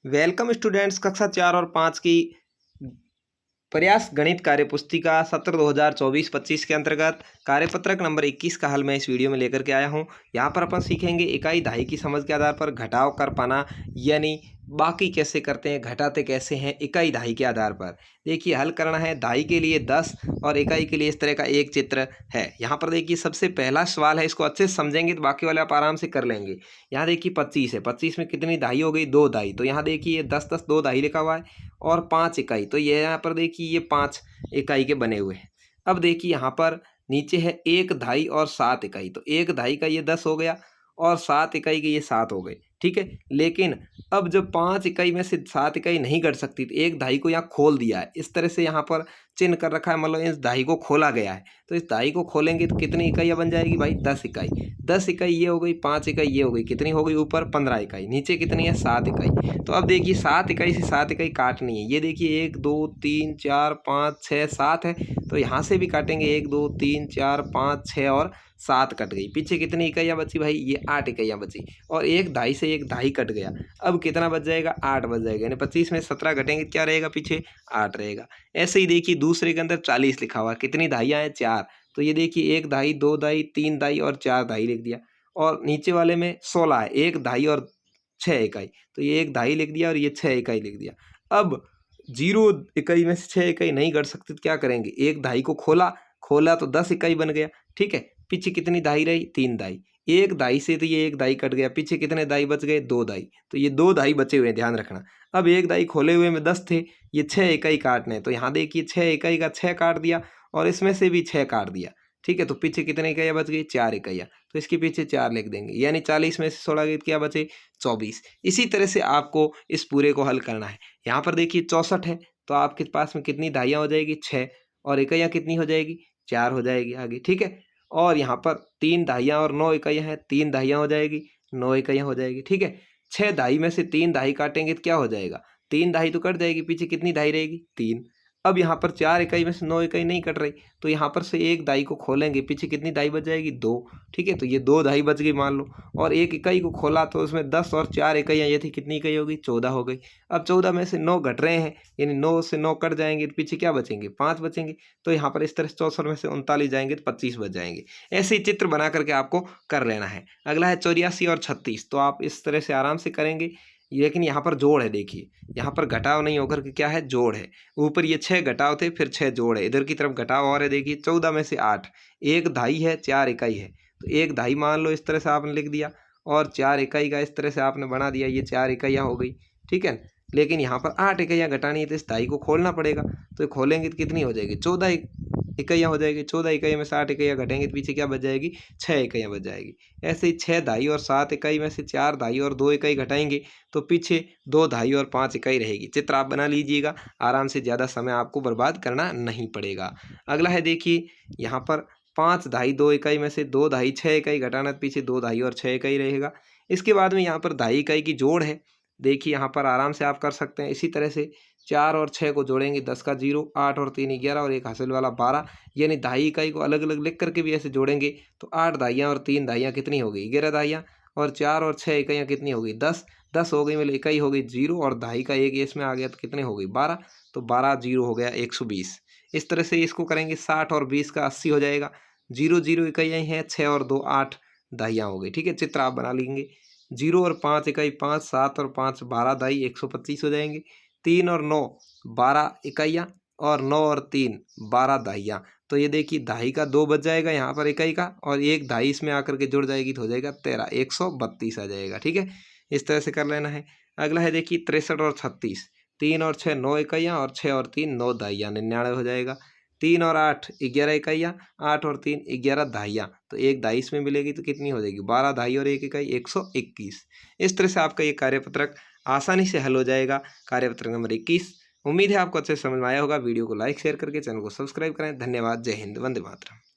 Welcome students, कक्षा 4 और 5 की प्रयास गणित कार्य पुस्तिका सत्र 2024-25 के अंतर्गत कार्यपत्रक नंबर 21 का हल मैं इस वीडियो में लेकर के आया हूं। यहां पर अपन सीखेंगे इकाई दहाई की समझ के आधार पर घटाव कर पाना, यानी बाकी कैसे करते हैं, घटाते कैसे हैं इकाई दहाई के आधार पर। देखिए, हल करना है दहाई के लिए 10 और इकाई के लिए इस तरह का एक चित्र है। यहाँ पर देखिए, सबसे पहला सवाल है, इसको अच्छे से समझेंगे तो बाकी वाले आप आराम से कर लेंगे। यहाँ देखिए 25 है, 25 में कितनी दहाई हो गई? 2 दहाई। तो यहाँ देखिए 10-10 2 दहाई लिखा हुआ है और 5 इकाई, तो ये यहाँ पर देखिए ये 5 इकाई के बने हुए हैं। अब देखिए यहाँ पर नीचे है 1 दहाई और 7 इकाई, तो 1 दहाई का ये 10 हो गया और 7 इकाई के ये 7 हो गए, ठीक है। लेकिन अब जब 5 इकाई में से 7 इकाई नहीं घट सकती, तो 1 दहाई को यहाँ खोल दिया है, इस तरह से यहाँ पर चिन्ह कर रखा है, मतलब इस दहाई को खोला गया है। तो इस दहाई को खोलेंगे तो कितनी इकाइयाँ बन जाएगी भाई? 10 इकाई। 10 इकाई ये हो गई, 5 इकाई ये हो गई, कितनी हो गई? ऊपर 15 इकाई, नीचे कितनी है? 7 इकाई। तो अब देखिए 7 इकाई से 7 इकाई काटनी है। ये देखिए 1 2 3 4 5 6 7 है, तो यहाँ से भी काटेंगे 1 2 3 4 5 6 और 7 कट गई। पीछे कितनी इकाइयाँ बची भाई? ये 8 इकाइयाँ बची और एक दहाई से एक दहाई कट गया। अब कितना बच जाएगा? 8 बच जाएगा, यानी 25 में 17 घटेंगे, क्या रहेगा पीछे? 8 रहेगा। ऐसे ही देखिए दूसरे के अंदर 40 लिखा हुआ, कितनी दहाइयाँ हैं? 4। तो ये देखिए 1 दहाई 2 दहाई 3 दहाई और 4 दहाई लिख दिया। और नीचे वाले में 16 है, 1 दहाई और 6 इकाई, तो ये 1 दहाई लिख दिया और ये 6 इकाई लिख दिया। अब 0 इकाई में से 6 इकाई नहीं घट सकती, तो क्या करेंगे? 1 दहाई को खोला, खोला तो 10 इकाई बन गया, ठीक है। पीछे कितनी दहाई रही? 3 दहाई। 1 दहाई से तो ये 1 दहाई कट गया, पीछे कितने दहाई बच गए? 2 दहाई। तो ये 2 दहाई बचे हुए हैं, ध्यान रखना। अब 1 दहाई खोले हुए में 10 थे, ये 6 इकाई काटने हैं, तो यहाँ देखिए 6 इकाई का 6 काट दिया और इसमें से भी 6 काट दिया, ठीक है। तो पीछे कितने इकाइयाँ बच गई? 4 इकाइयाँ, तो इसके पीछे 4 लिख देंगे, यानी 40 में से 16 गए, क्या बचे? 24। इसी तरह से आपको इस पूरे को हल करना है। यहाँ पर देखिए 64 है, तो आपके पास में कितनी दहाइयाँ हो जाएगी? 6, और इकाइयाँ कितनी हो जाएगी? 4 हो जाएगी आगे, ठीक है। और यहाँ पर 3 दहाइयाँ और 9 इकाइयाँ हैं, 3 दहाइयाँ हो जाएगी, 9 इकाइयाँ हो जाएगी, ठीक है। 6 दहाई में से 3 दहाई काटेंगे तो क्या हो जाएगा? 3 दहाई तो कट जाएगी, पीछे कितनी दहाई रहेगी? 3। अब यहाँ पर 4 इकाई में से 9 इकाई नहीं कट रही, तो यहाँ पर से 1 दहाई को खोलेंगे, पीछे कितनी दहाई बच जाएगी? 2, ठीक है। तो ये 2 दहाई बच गई मान लो, और 1 इकाई को खोला तो उसमें 10 और 4 इकाइयाँ ये थी, कितनी इकाई हो गई? 14 हो गई। अब 14 में से 9 घट रहे हैं, यानी 9 से 9 कट जाएंगे, तो पीछे क्या बचेंगे? 5 बचेंगे। तो यहाँ पर इस तरह से 64 में से 39 जाएंगे तो 25 बच जाएंगे। ऐसे ही चित्र बना करके आपको कर लेना है। अगला है 84 और 36, तो आप इस तरह से आराम से करेंगे। लेकिन यहाँ पर जोड़ है, देखिए यहाँ पर घटाव नहीं होकर के क्या है? जोड़ है। ऊपर ये 6 घटाव थे, फिर 6 जोड़ है, इधर की तरफ घटाव और है। देखिए 14 में से 8, 1 दहाई है, 4 इकाई है, तो 1 दहाई मान लो, इस तरह से आपने लिख दिया, और 4 इकाई का इस तरह से आपने बना दिया, ये 4 इकाइयाँ हो गई, ठीक है। लेकिन यहाँ पर 8 इकाइयाँ घटानी है, तो इस दहाई को खोलना पड़ेगा, तो खोलेंगे तो कितनी हो जाएगी? 14 इकाइयाँ हो जाएगी। 14 इकाइयों में से 8 इकाइयाँ घटेंगे तो पीछे क्या बच जाएगी? 6 इकाइयाँ बच जाएगी। ऐसे ही 6 दहाई और 7 इकाई में से 4 दहाई और 2 इकाई घटाएंगे, तो पीछे 2 दहाई और 5 इकाई रहेगी। चित्र आप बना लीजिएगा आराम से, ज़्यादा समय आपको बर्बाद करना नहीं पड़ेगा। अगला है देखिए, यहाँ पर 5 दहाई 2 इकाई में से 2 दहाई 6 इकाई घटाना, तो पीछे 2 दहाई और 6 इकाई रहेगा। इसके बाद में यहाँ पर दहाई इकाई की जोड़ है, देखिए यहाँ पर आराम से आप कर सकते हैं। इसी तरह से 4 और 6 को जोड़ेंगे, 10 का 0, 8 और 3 11 और एक हासिल वाला 12, यानी दहाई इकाई को अलग अलग लिख करके भी ऐसे जोड़ेंगे, तो 8 दहाइयाँ और 3 दहाइयाँ कितनी हो गई? 11 दहाइयाँ, और 4 और 6 इकाइयाँ कितनी हो गई? 10। 10 हो गई, मतलब इकाई हो गई 0, और दहाई का एक इसमें आ गया, तो कितने हो गई? 12। तो 12 0 हो गया 120। इस तरह से इसको करेंगे, 60 और 20 का 80 हो जाएगा। 0 0 इकाइयाँ हैं, 6 और 2 8 दहाइयाँ हो गई, ठीक है। चित्र आप बना लेंगे। 0 और 5 इकाई 5, 7 और 5 12 दहाई 125 हो जाएंगे। 3 और 9 12 इकाइयाँ, और 9 और 3 12 दहाइयाँ। तो ये देखिए दहाई का 2 बच जाएगा यहाँ पर इकाई का, और एक दहाई इसमें आकर के जुड़ जाएगी, तो हो जाएगा 13, 132 आ जाएगा, ठीक है। इस तरह से कर लेना है। अगला है देखिए 63 और 36, 3 और 6 9 इकाइयाँ, और 6 और 3 9 दहाइयाँ, 99 हो जाएगा। 3 और 8 11 इकाइयाँ, 8 और 3 11 दहाइयाँ, तो एक दहाई इसमें मिलेगी, तो कितनी हो जाएगी? 12 दहाई और एक इकाई 121। इस तरह से आपका ये कार्यपत्रक आसानी से हल हो जाएगा, कार्यपत्रक नंबर 21। उम्मीद है आपको अच्छे से समझ में आया होगा। वीडियो को लाइक शेयर करके चैनल को सब्सक्राइब करें। धन्यवाद। जय हिंद। वंदे मातरम।